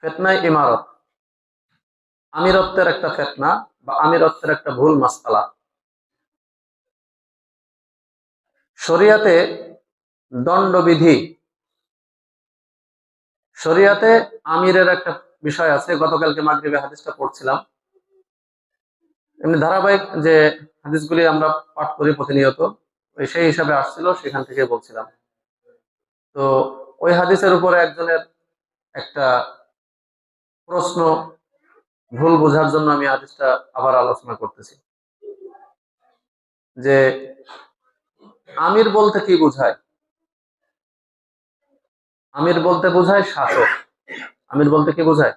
ফিতনায়ে ইমারত, আমিরত্বের একটা ফিতনা বা আমিরত্বের একটা ভুল মাসআলা। শরিয়াতে দণ্ডবিধি, শরিয়াতে আমিরের একটা বিষয় আছে। গতকালকে মাগরিবে হাদিসটা পড়ছিলাম, এমনি ধারাবাহিক যে হাদিসগুলি আমরা পাঠ করি প্রতিনিয়ত, ওই সেই হিসাবে আসছিল, সেখান থেকে বলছিলাম। তো ওই হাদিসের উপরে একজনের একটা প্রশ্ন, ভুল বোঝার জন্য আমি হাদিসটা আবার আলোচনা করতেছি যে আমির বলতে কি বোঝায়। আমির বলতে বোঝায় শাসক। আমির বলতে কি বোঝায়?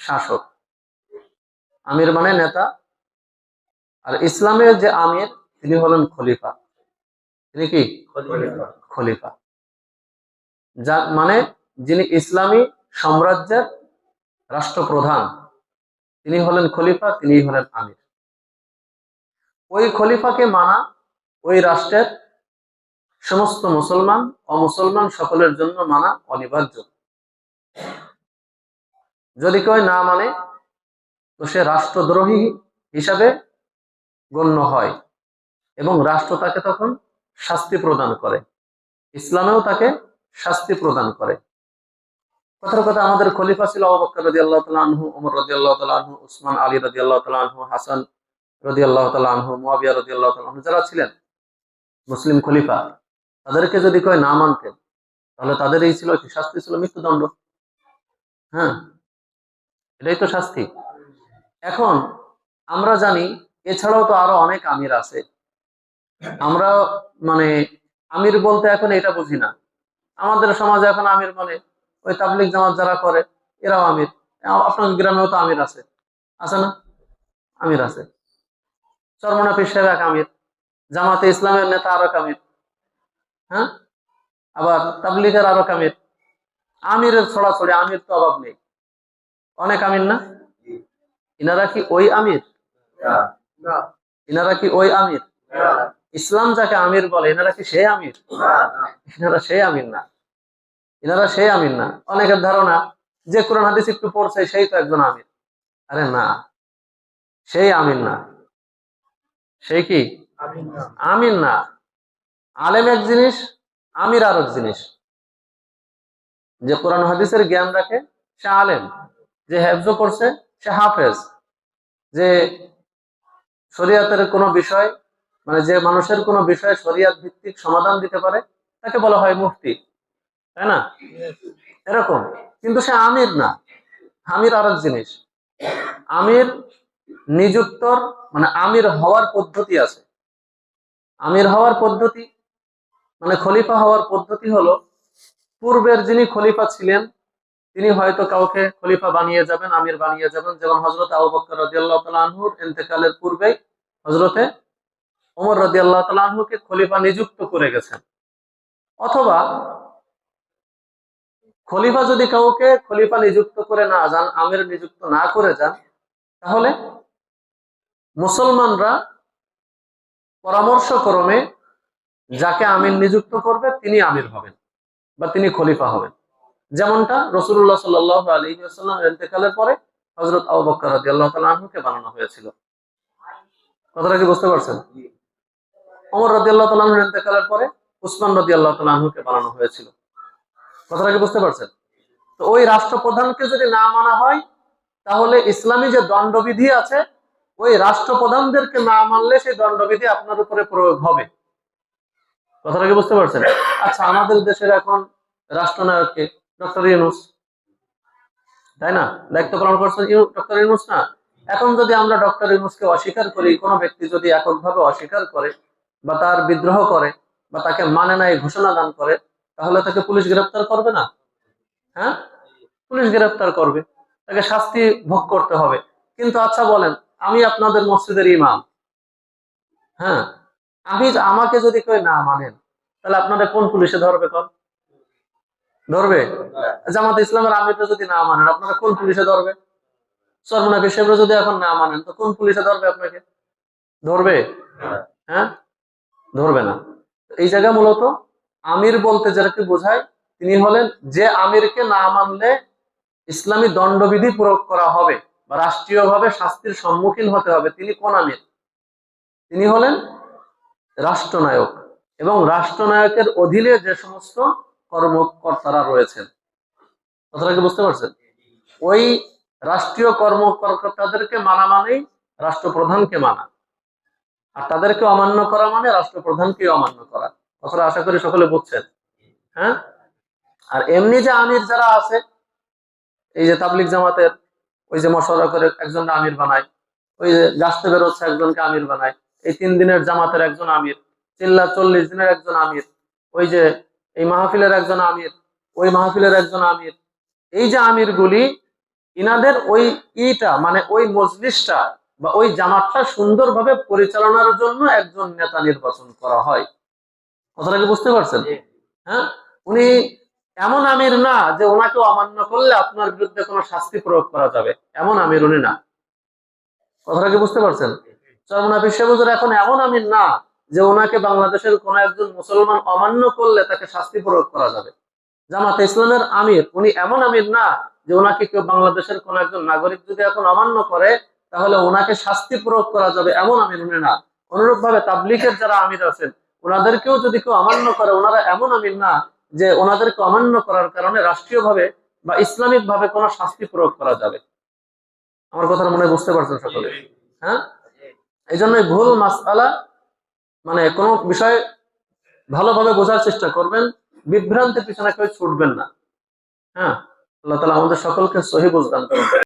শাসক। আমির মানে নেতা। আর ইসলামের যে আমির, তিনি হলেন খলিফা। তিনি কি? খলিফা। যা মানে যিনি ইসলামী সাম্রাজ্যের রাষ্ট্রপ্রধান, তিনি হলেন খলিফা, তিনি হলেন আমির। ওই খলিফাকে মানা ওই রাষ্ট্রের সমস্ত মুসলমান অমুসলমান সকলের জন্য মানা অনিবার্য। যদি কেউ না মানে তো সে রাষ্ট্রদ্রোহী হিসাবে গণ্য হয় এবং রাষ্ট্র তাকে তখন শাস্তি প্রদান করে, ইসলামেও তাকে শাস্তি প্রদান করে। কথার কথা, আমাদের খলিফা ছিল আবু বকর রাদিয়াল্লাহু তাআলা আনহু, ওমর রাদিয়াল্লাহু তাআলা আনহু, উসমান আলী রাদিয়াল্লাহু তাআলা আনহু, হাসান রাদিয়াল্লাহু তাআলা আনহু, মুয়াবিয়া রাদিয়াল্লাহু তাআলা আনহু, যারা ছিলেন মুসলিম খলিফা, তাদেরকে যদি কেউ না মানতেন তাহলে তাদের এই ছিল কি শাস্তি? ছিল মৃত্যুদণ্ড। হ্যাঁ, এটাই তো শাস্তি। এখন আমরা জানি এছাড়াও তো আরো অনেক আমির আছে। আমরা মানে আমির বলতে এখন এটা বুঝি না। আমাদের সমাজে এখন আমির মানে ওই তাবলিগ জামাত যারা করে এরাও আমির। আপনার গ্রামেও তো আমির আছে, আছে না? আমির আছে। চরমনা পীর সাহেব এক আমির, জামাতে ইসলামের নেতা আরো এক আমির, হ্যাঁ, আবার তাবলিগের আরো এক আমির। আমিরের ছড়াছড়ি, আমির তো অভাব নেই, অনেক আমির না? ইনারা কি ওই আমির? ইনারা কি ওই আমির? ইসলাম যাকে আমির বলে এনারা কি সেই আমির? এনারা সেই আমির না, এনারা সেই আমির না। অনেকের ধারণা যে কোরআন হাদিস একটু পড়ছে সেই তো একজন আমির। আরে না, সেই আমির না। সেই কি? আমির না। আলেম এক জিনিস, আমির আর এক জিনিস। যে কোরআন হাদিসের জ্ঞান রাখে সে আলেম, যে হেফজ করছে সে হাফেজ, যে শরিয়াতের কোনো বিষয় মানে যে মানুষের কোনো বিষয়ে শরিয়াত ভিত্তিক সমাধান দিতে পারে তাকে বলা হয় মুফতি, তাই না? এরকম। কিন্তু সে আমির না। আমির আর এক জিনিস। আমির নিযুক্তর মানে আমির হওয়ার পদ্ধতি আছে। আমির হওয়ার পদ্ধতি মানে খলিফা হওয়ার পদ্ধতি হলো, পূর্বের যিনি খলিফা ছিলেন তিনি হয়তো কাউকে খলিফা বানিয়ে যাবেন, আমির বানিয়ে যাবেন। যেমন হযরত আবু বকর রাদিয়াল্লাহু তাআলা আনহুর ইন্তেকালের পূর্বে হযরতে ওমর রাদিয়াল্লাহু তাআলা আনহুকে খলিফা নিযুক্ত করে গেছেন। অথবা খলিফা যদি কাউকে খলিফা নিযুক্ত করে না যান, আমির নিযুক্ত না করে যান, তাহলে মুসলমানরা পরামর্শক্রমে যাকে আমির নিযুক্ত করবে তিনি আমির হবেন বা তিনি খলিফা হবেন। যেমনটা রাসূলুল্লাহ সাল্লাল্লাহু আলাইহি ওয়াসাল্লামের ইন্তেকালের পরে হযরত আবু বকর রাদিয়াল্লাহু তাআলা আনহুকে বানানো হয়েছিল। কথাটা কি বুঝতে পারছেন? ওমর রাদিয়াল্লাহু তাআলা আনহুর ইন্তেকালের পরে উসমান রাদিয়াল্লাহু তাআলা আনহুকে বানানো হয়েছিল। কথাটা কি বুঝতে পারছেন? তো ওই রাষ্ট্রপ্রধানকে যদি না মানা হয় তাহলে ইসলামী যে দণ্ডবিধি আছে ওই রাষ্ট্রপ্রধানদেরকে না মানলে সেই দণ্ডবিধি আপনার উপরে প্রয়োগ হবে। কথাটা কি বুঝতে পারছেন? আচ্ছা, আমাদের দেশের এখন রাষ্ট্রনায়ক কে? ডক্টর ইউনূস, তাই না? দায়িত্ব পালন করছেন ডক্টর ইউনূস না? এখন যদি আমরা ডক্টর ইউনূসকে অস্বীকার করি, কোনো ব্যক্তি যদি এককভাবে অস্বীকার করে বা তার বিদ্রোহ করে বা তাকে মানে নাই ঘোষণা দান করে, তাহলে তাকে পুলিশ গ্রেফতার করবে না? হ্যাঁ, পুলিশ গ্রেফতার করবে, তাকে শাস্তি ভোগ করতে হবে। কিন্তু আচ্ছা বলেন, আমি আপনাদের মসজিদের ইমাম, হ্যাঁ, আমাকে যদি কেউ না মানেন তাহলে আপনাদের কোন পুলিশে ধরবে? কোন ধরবে? জামাত ইসলামের আমিরটা যদি না মানেন আপনারা কোন পুলিশে ধরবে? চরমনা সাহেবরা যদি এখন না মানেন তো কোন পুলিশে ধরবে? আপনাকে ধরবে? হ্যাঁ, ধরবে না। এই জায়গা মূলত আমির বলতে যাকে বোঝায় তিনি হলেন যে আমিরকে না মানলে ইসলামী দণ্ডবিধি প্রয়োগ করা হবে বা রাষ্ট্রীয়ভাবে শাস্তির সম্মুখীন হতে হবে, তিনি কোন আমির? তিনি হলেন রাষ্ট্রনায়ক, এবং রাষ্ট্রনায়কের অধীনে যে সমস্ত কর্মকর্তারা রয়েছেন। কথাটা কি বুঝতে পারছেন? ওই রাষ্ট্রীয় কর্মকর্তাদেরকে মানা মানেই রাষ্ট্রপ্রধানকে মানা, আর তাদেরকে অমান্য করা মানে রাষ্ট্রপ্রধানকে অমান্য করা। কথাটা আশা করি সকলে বুঝছেন। হ্যাঁ, আর এমনি যে আমির যারা আছে, এই যে তাবলিগ জামাতের ওই যে মশওয়ারা করে একজন আমির বানায়, ওই যে গাছতে বেরোচ্ছে একজনকে আমির বানায়, এই 3 দিনের জামাতের একজন আমির, চিল্লা 40 দিনের একজন আমির, ওই যে এই মাহফিলের একজন আমির, ওই মাহফিলের একজন আমির, এই যে আমির গুলি, ইনাদের ওই মানে ওই মজলিসটা বা ওই জামাতটা সুন্দরভাবে পরিচালনার জন্য একজন নেতা নির্বাচন করা হয়। কথাটা কি বুঝতে পারছেন? হ্যাঁ, উনি এমন আমির না যে ওনাকে অমান্য করলে আপনার বিরুদ্ধে কোনো শাস্তি প্রয়োগ করা যাবে, এমন আমির উনি না। কথাটা কি বুঝতে পারছেন? চরমনা বিশ্ব হুজুর এখন এমন আমির না যে ওনাকে বাংলাদেশের কোন একজন মুসলমান অমান্য করলে তাকে শাস্তি প্রয়োগ করা যাবে। জামাতে ইসলামের আমির উনি এমন আমির না যে ওনাকে কেউ বাংলাদেশের কোন একজন নাগরিক যদি এখন অমান্য করে তাহলে ওনাকে শাস্তি প্রয়োগ করা যাবে, এমন আমির উনি না। অনুরূপ ভাবে তাবলিগের যারা আমির আছেন ওনাদেরকেও যদি কেউ অমান্য করে, ওনারা এমন আমির না যে ওনাদেরকে অমান্য করার কারণে রাষ্ট্রীয়ভাবে বা ইসলামিক ভাবে কোনো শাস্তি প্রয়োগ করা যাবে। আমার কথা মনে বুঝতে পারছেন সকলে? হ্যাঁ, এই জন্যই ভুল মাসআলা মানে কোনো বিষয় ভালোভাবে বোঝার চেষ্টা করবেন, বিভ্রান্তির পিছনে কেউ ছুটবেন না। হ্যাঁ, আল্লাহ তাআলা আমাদের সকলকে সহিহ বুঝ দান করুন।